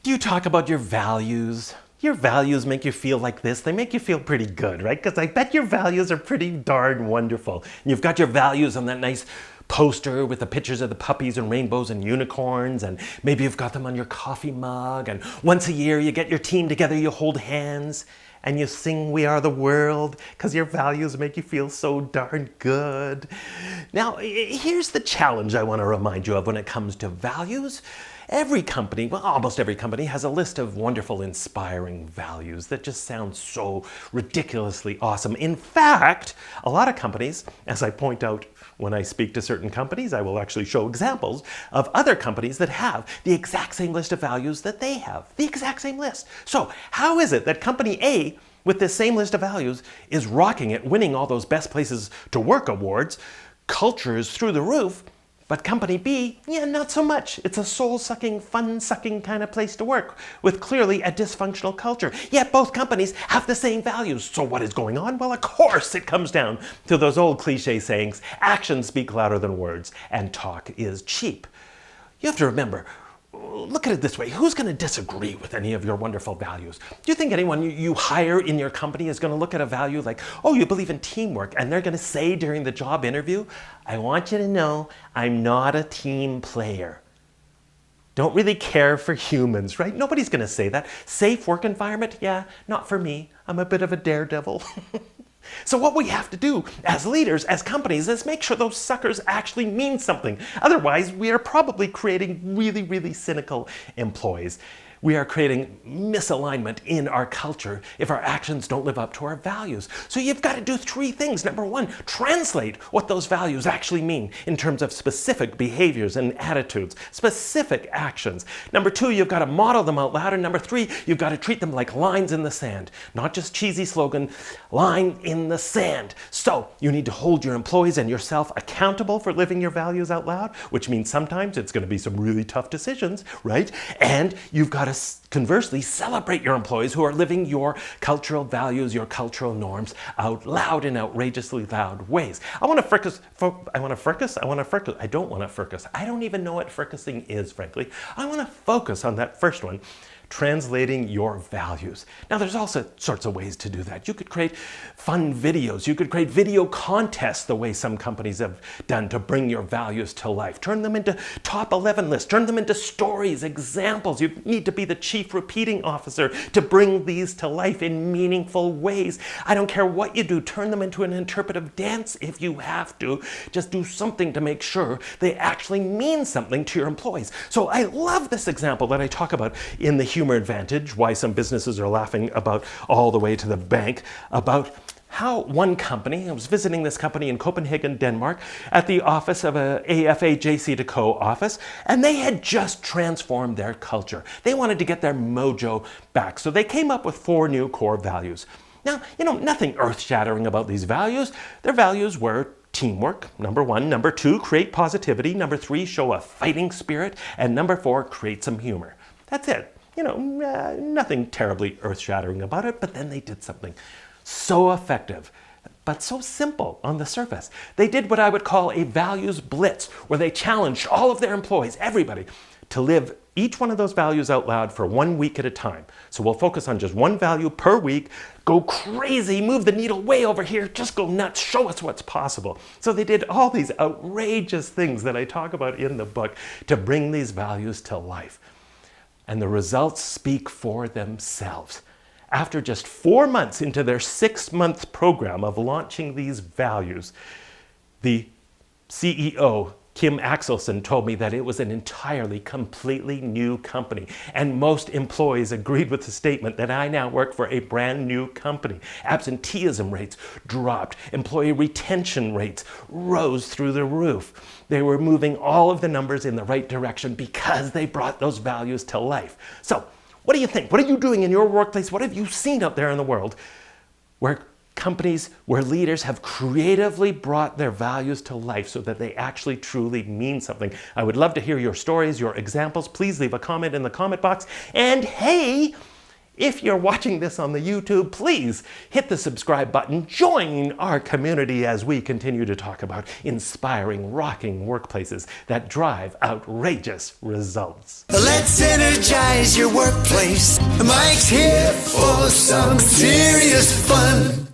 Do you talk about your values? Your values make you feel like this. They make you feel pretty good, right? Because I bet your values are pretty darn wonderful. And you've got your values on that nice poster with the pictures of the puppies and rainbows and unicorns, and maybe you've got them on your coffee mug, and once a year you get your team together, you hold hands, and you sing "We Are the World" because your values make you feel so darn good. Now, here's the challenge I want to remind you of when it comes to values. Every company, well, almost every company, has a list of wonderful, inspiring values that just sound so ridiculously awesome. In fact, a lot of companies, as I point out when I speak to certain companies, I will actually show examples of other companies that have the exact same list of values that they have. The exact same list. So how is it that company A, with this same list of values, is rocking it, winning all those best places to work awards, culture is through the roof, but company B, yeah, not so much. It's a soul-sucking, fun-sucking kind of place to work with clearly a dysfunctional culture. Yet both companies have the same values. So what is going on? Well, of course it comes down to those old cliche sayings, actions speak louder than words, and talk is cheap. You have to remember, look at it this way. Who's going to disagree with any of your wonderful values? Do you think anyone you hire in your company is going to look at a value like, oh, you believe in teamwork, and they're going to say during the job interview, I want you to know I'm not a team player. Don't really care for humans, right? Nobody's going to say that. Safe work environment? Yeah, not for me. I'm a bit of a daredevil. So what we have to do as leaders, as companies, is make sure those suckers actually mean something. Otherwise, we are probably creating really, really cynical employees. We are creating misalignment in our culture if our actions don't live up to our values. So you've got to do three things. Number one, translate what those values actually mean in terms of specific behaviors and attitudes, specific actions. Number two, you've got to model them out loud. And number three, you've got to treat them like lines in the sand, not just cheesy slogan, line in the sand. So you need to hold your employees and yourself accountable for living your values out loud, which means sometimes it's going to be some really tough decisions, right? And you've got to conversely celebrate your employees who are living your cultural values, your cultural norms out loud in outrageously loud ways. I don't want to I don't even know what fricasing is, frankly. I want to focus on that first one, translating your values. Now, there's all sorts of ways to do that. You could create fun videos. You could create video contests the way some companies have done to bring your values to life. Turn them into top 11 lists. Turn them into stories, examples. You need to be the chief repeating officer to bring these to life in meaningful ways. I don't care what you do. Turn them into an interpretive dance if you have to. Just do something to make sure they actually mean something to your employees. So I love this example that I talk about in the Humor Advantage, why some businesses are laughing about all the way to the bank, about how one company, I was visiting this company in Copenhagen, Denmark, at the office of a AFA JC&Co office, and they had just transformed their culture. They wanted to get their mojo back, so they came up with 4 new core values. Now, nothing earth-shattering about these values. Their values were teamwork, number 1. Number 2, create positivity. Number 3, show a fighting spirit. And number 4, create some humor. That's it. Nothing terribly earth-shattering about it, but then they did something so effective, but so simple on the surface. They did what I would call a Values Blitz, where they challenged all of their employees, everybody, to live each one of those values out loud for 1 week at a time. So we'll focus on just one value per week, go crazy, move the needle way over here, just go nuts, show us what's possible. So they did all these outrageous things that I talk about in the book to bring these values to life. And the results speak for themselves. After just 4 months into their 6-month program of launching these values, the CEO, Kim Axelson, told me that it was an entirely, completely new company. And most employees agreed with the statement that I now work for a brand new company. Absenteeism rates dropped. Employee retention rates rose through the roof. They were moving all of the numbers in the right direction because they brought those values to life. So, what do you think? What are you doing in your workplace? What have you seen out there in the world where companies, where leaders have creatively brought their values to life so that they actually truly mean something? I would love to hear your stories, your examples. Please leave a comment in the comment box. And hey, If you're watching this on the YouTube, please hit the subscribe button. Join our community as we continue to talk about inspiring, rocking workplaces that drive outrageous results. Let's energize your workplace. Mike's here for some serious fun.